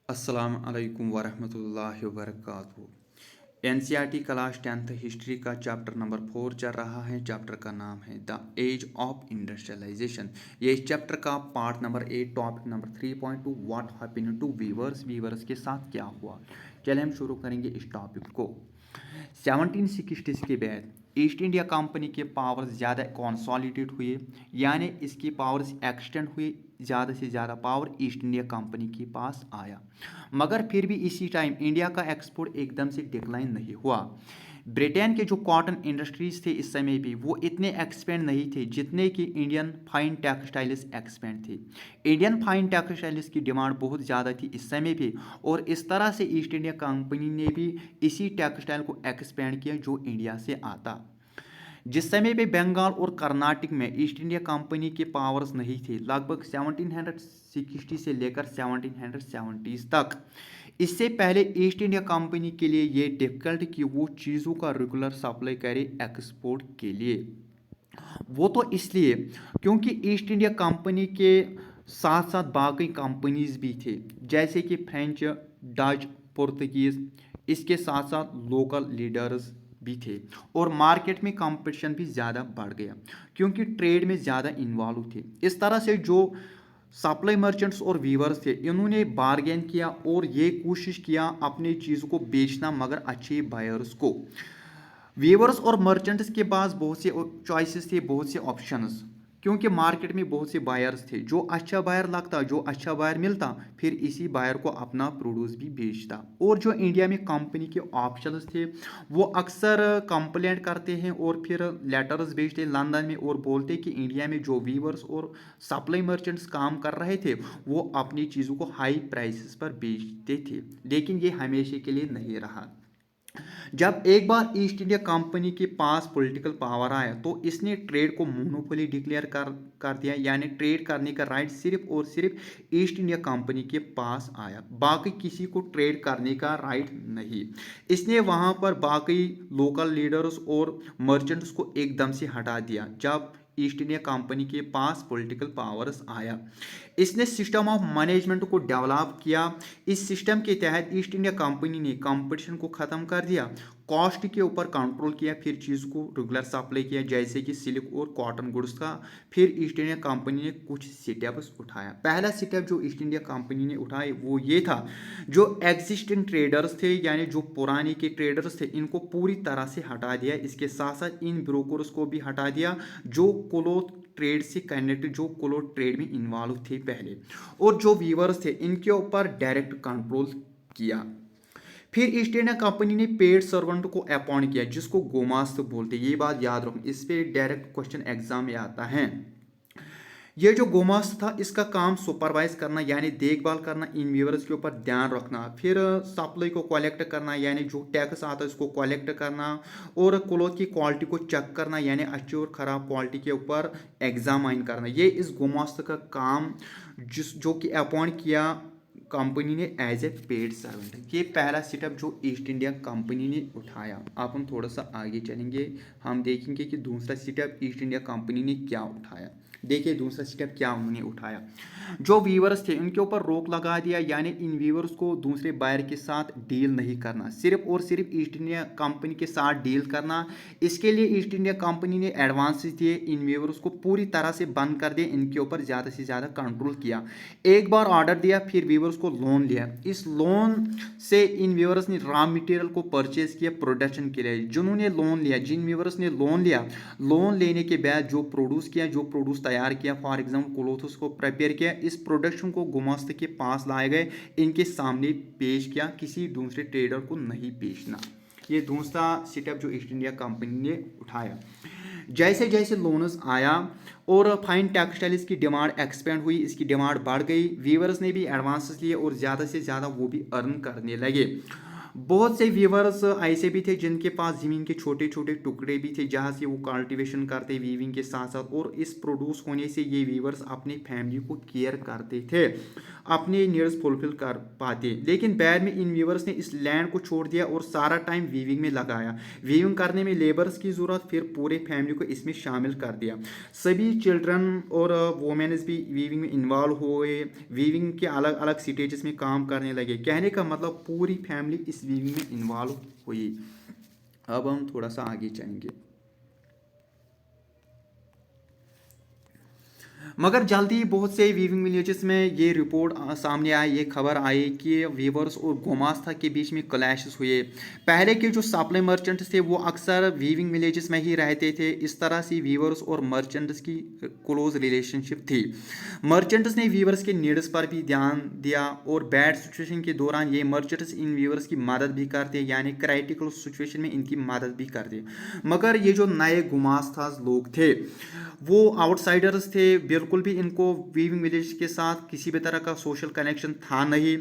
अस्सलाम अलैकुम वरहमतुल्लाहि वबरकातुहू। एनसीईआरटी क्लास 10th हिस्ट्री का चैप्टर नंबर 4 चल रहा है। चैप्टर का नाम है द एज ऑफ इंडस्ट्रियलाइजेशन। ये इस चैप्टर का part number 8 topic number 3.2 what happened to weavers. Weavers के साथ क्या हुआ। चलिए हम शुरू करेंगे इस टॉपिक को। 1760 के बाद ईस्ट इंडिया कंपनी के पावर्स ज़्यादा कॉन्सॉलिडेट हुए, यानी इसकी पावर्स एक्सटेंड हुई। ज़्यादा से ज़्यादा पावर ईस्ट इंडिया कंपनी के पास आया, मगर फिर भी इसी टाइम इंडिया का एक्सपोर्ट एकदम से डिक्लाइन नहीं हुआ। ब्रिटेन के जो कॉटन इंडस्ट्रीज थे इस समय भी वो इतने एक्सपेंड नहीं थे जितने कि इंडियन फाइन टेक्सटाइल्स एक्सपेंड थे। इंडियन फाइन टेक्सटाइल्स की डिमांड बहुत ज़्यादा थी इस समय भी, और इस तरह से ईस्ट इंडिया कंपनी ने भी इसी टेक्सटाइल को एक्सपेंड किया जो इंडिया से आता। जिस समय पे बंगाल और कर्नाटक में ईस्ट इंडिया कंपनी के पावर्स नहीं थे, लगभग 1760 से लेकर 1770 तक। इससे पहले ईस्ट इंडिया कंपनी के लिए ये डिफिकल्ट कि वो चीज़ों का रेगुलर सप्लाई करे एक्सपोर्ट के लिए। वो तो इसलिए क्योंकि ईस्ट इंडिया कंपनी के साथ साथ बाकी कंपनीज भी थे, जैसे कि फ्रेंच, डच, पुर्तगीज। इसके साथ साथ लोकल लीडर्स भी थे, और मार्केट में कंपटीशन भी ज़्यादा बढ़ गया क्योंकि ट्रेड में ज़्यादा इन्वॉल्व थे। इस तरह से जो सप्लाई मर्चेंट्स और वीवर्स थे इन्होंने बार्गेन किया और ये कोशिश किया अपनी चीज़ को बेचना, मगर अच्छे बायर्स को। वीवर्स और मर्चेंट्स के पास बहुत से चॉइसेस थे, बहुत से ऑप्शंस, क्योंकि मार्केट में बहुत से बायर्स थे। जो अच्छा बायर लगता, जो अच्छा बायर मिलता, फिर इसी बायर को अपना प्रोड्यूस भी बेचता। और जो इंडिया में कंपनी के ऑप्शंस थे वो अक्सर कंप्लेंट करते हैं और फिर लेटर्स भेजते लंदन में और बोलते कि इंडिया में जो वीवर्स और सप्लाई मर्चेंट्स काम कर रहे थे वो अपनी चीज़ों को हाई प्राइसेस पर बेचते थे। लेकिन ये हमेशा के लिए नहीं रहा। जब एक बार ईस्ट इंडिया कंपनी के पास पॉलिटिकल पावर आया तो इसने ट्रेड को मोनोपोली डिक्लेयर कर दिया, यानी ट्रेड करने का राइट सिर्फ और सिर्फ ईस्ट इंडिया कंपनी के पास आया, बाकी किसी को ट्रेड करने का राइट नहीं। इसने वहां पर बाकी लोकल लीडर्स और मर्चेंट्स को एकदम से हटा दिया जब ईस्ट इंडिया कंपनी के पास पॉलिटिकल पावर्स आया। इसने सिस्टम ऑफ मैनेजमेंट को डेवलप किया। इस सिस्टम के तहत ईस्ट इंडिया कंपनी ने कंपटीशन को ख़त्म कर दिया, कॉस्ट के ऊपर कंट्रोल किया, फिर चीज़ को रेगुलर सप्लाई किया, जैसे कि सिल्क और कॉटन गुड्स का। फिर ईस्ट इंडिया कंपनी ने कुछ स्टेप्स उठाया। पहला स्टेप जो ईस्ट इंडिया कंपनी ने उठाया वो ये था, जो एग्जिस्टिंग ट्रेडर्स थे यानी जो पुराने के ट्रेडर्स थे इनको पूरी तरह से हटा दिया। इसके साथ साथ इन ब्रोकर्स को भी हटा दिया जो क्लोथ ट्रेड से कनेक्टेड, जो क्लोथ ट्रेड में इन्वॉल्व थे पहले, और जो वीवर्स थे इनके ऊपर डायरेक्ट कंट्रोल किया। फिर ईस्ट इंडिया कंपनी ने पेड सर्वेंट को अपॉइंट किया जिसको गोमास्त बोलते हैं। ये बात याद रखो, इस पे डायरेक्ट क्वेश्चन एग्जाम में आता है। ये जो गोमास्त था इसका काम सुपरवाइज करना यानी देखभाल करना, इन व्यूअर्स के ऊपर ध्यान रखना, फिर सप्लाई को कलेक्ट करना यानी जो टैक्स आता है उसको कलेक्ट करना, और क्लोथ की क्वालिटी को चेक करना यानी अच्छी और ख़राब क्वालिटी के ऊपर एग्जामाइन करना। ये इस गोमास्त का काम जो कि अपॉइंट किया कंपनी ने एज ए पेड सर्वेंट। ये पहला स्टेप जो ईस्ट इंडिया कंपनी ने उठाया। अब हम थोड़ा सा आगे चलेंगे, हम देखेंगे कि दूसरा स्टेप ईस्ट इंडिया कंपनी ने क्या उठाया। देखिए दूसरा स्टेप क्या उन्होंने उठाया। जो वीवर्स थे उनके ऊपर रोक लगा दिया, यानी इन वीवर्स को दूसरे बायर के साथ डील नहीं करना, सिर्फ और सिर्फ ईस्ट इंडिया कंपनी के साथ डील करना। इसके लिए ईस्ट इंडिया कंपनी ने एडवांसेस दिए, इन वीवर्स को पूरी तरह से बंद कर दिया, इनके ऊपर ज़्यादा से ज़्यादा कंट्रोल किया। एक बार ऑर्डर दिया, फिर वीवर्स को लोन लिया। इस लोन से इन वीवर्स ने रॉ मटेरियल को परचेज किया प्रोडक्शन के लिए। जिन्होंने लोन लिया, जिन वीवर्स ने लोन लिया, लोन लेने के बाद जो प्रोड्यूस किया, जो प्रोड्यूस तैयार किया, फॉर एग्जाम्पल क्लोथ्स को प्रिपेयर किया, इस प्रोडक्शन को गुमास्त के पास लाए गए, इनके सामने पेश किया, किसी दूसरे ट्रेडर को नहीं बेचना। ये दूसरा स्टेप जो ईस्ट इंडिया कंपनी ने उठाया। जैसे जैसे लोन्स आया और फाइन टेक्सटाइल्स की डिमांड एक्सपेंड हुई, इसकी डिमांड बढ़ गई, वीवर्स ने भी एडवांसेस लिए और ज़्यादा से ज़्यादा वो भी अर्न करने लगे। बहुत से वीवर्स ऐसे भी थे जिनके पास ज़मीन के छोटे छोटे टुकड़े भी थे जहाँ से वो कल्टीवेशन करते वीविंग के साथ साथ, और इस प्रोड्यूस होने से ये वीवर्स अपनी फैमिली को केयर करते थे, अपने नीड्स फुलफिल कर पाते। लेकिन बाद में इन वीवर्स ने इस लैंड को छोड़ दिया और सारा टाइम वीविंग में लगाया। वीविंग करने में लेबर्स की ज़रूरत, फिर पूरे फैमिली को इसमें शामिल कर दिया। सभी चिल्ड्रन और वोमेन्स भी वीविंग में इन्वॉल्व हुए, वीविंग के अलग अलग स्टेजेस में काम करने लगे। कहने का मतलब पूरी फैमिली इस वीविंग में इन्वॉल्व हुई। अब हम थोड़ा सा आगे जाएंगे। मगर जल्दी बहुत से वीविंग विलेजेस में ये रिपोर्ट सामने आई, ये खबर आई कि वीवर्स और गोमास्ता के बीच में क्लैशेस हुए। पहले के जो सप्लाई मर्चेंट्स थे वो अक्सर वीविंग विलेजेस में ही रहते थे। इस तरह से वीवर्स और मर्चेंट्स की क्लोज रिलेशनशिप थी। मर्चेंट्स ने वीवर्स के नीड्स पर भी ध्यान दिया और बैड सिचुएशन के दौरान ये मर्चेंट्स इन वीवर्स की मदद भी करते, यानी क्राइटिकल सिचुएशन में इनकी मदद भी करते। मगर ये जो नए गुमास्ताज लोग थे वो आउटसाइडर्स थे, बिल्कुल भी इनको वीविंग विलेज के साथ किसी भी तरह का सोशल कनेक्शन था नहीं।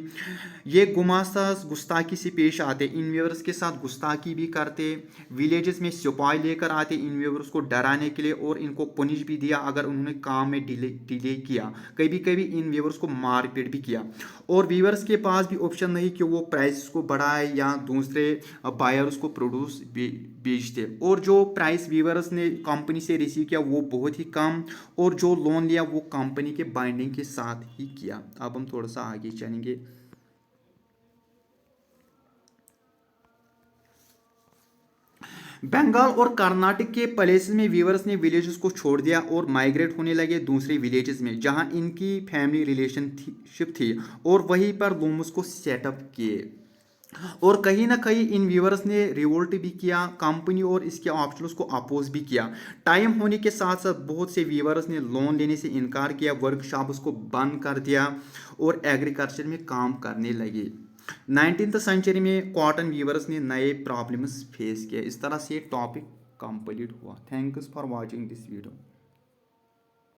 ये गुमास्ताज गुस्ताखी से पेश आते, इन व्यूअर्स के साथ गुस्ताखी भी करते, विलेजेस में सिपाही लेकर आते इन व्यूअर्स को डराने के लिए, और इनको पनिश भी दिया अगर उन्होंने काम में डिले किया। कभी कभी इन व्यूअर्स को मारपीट भी किया। और व्यूअर्स के पास भी ऑप्शन नहीं कि वो प्राइस को बढ़ाए या दूसरे बायर्स को प्रोड्यूस बेचते। और जो प्राइस व्यूअर्स ने कंपनी से रिसीव किया वो बहुत ही कम, और जो लोन लिया वो कंपनी के बाइंडिंग के साथ ही किया। अब हम थोड़ा सा आगे चलेंगे। बंगाल और कर्नाटक के प्लेसेस में वीवर्स ने विलेजेस को छोड़ दिया और माइग्रेट होने लगे दूसरे विलेजेस में जहां इनकी फैमिली रिलेशनशिप थी, और वहीं पर लूम्स को सेटअप किए। और कहीं ना कहीं इन व्यूवर्स ने रिवोल्ट भी किया, कंपनी और इसके ऑप्शंस को अपोज भी किया। टाइम होने के साथ साथ बहुत से व्यूवर्स ने लोन लेने से इनकार किया, वर्कशॉप्स को बंद कर दिया और एग्रीकल्चर में काम करने लगे। 19th सेंचुरी में कॉटन वीवर्स ने नए प्रॉब्लम्स फेस किए। इस तरह से ये टॉपिक कंप्लीट हुआ। Thanks for watching this video.